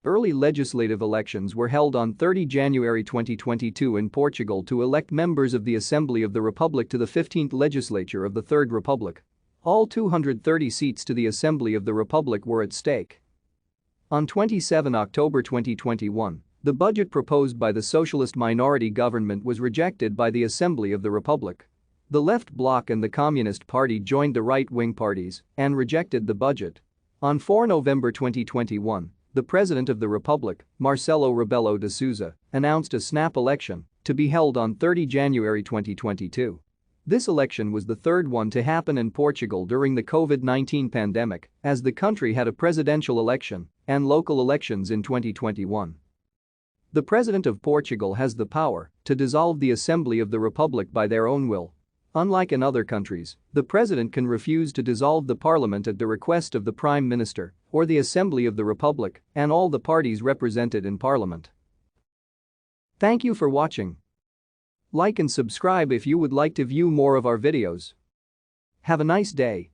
Early legislative elections were held on 30 January 2022 in Portugal to elect members of the Assembly of the Republic to the 15th Legislature of the Third Republic. All 230 seats to the Assembly of the Republic were at stake. On 27 October 2021, the budget proposed by the socialist minority government was rejected by the Assembly of the Republic. The Left Bloc and the Communist Party joined the right-wing parties and rejected the budget. On 4 November 2021, the President of the Republic, Marcelo Rebelo de Sousa, announced a snap election to be held on 30 January 2022. This election was the third one to happen in Portugal during the COVID-19 pandemic, as the country had a presidential election and local elections in 2021. The President of Portugal has the power to dissolve the Assembly of the Republic by their own will. Unlike in other countries, the President can refuse to dissolve the Parliament at the request of the Prime Minister or the Assembly of the Republic and all the parties represented in Parliament. Thank you for watching. Like and subscribe if you would like to view more of our videos. Have a nice day.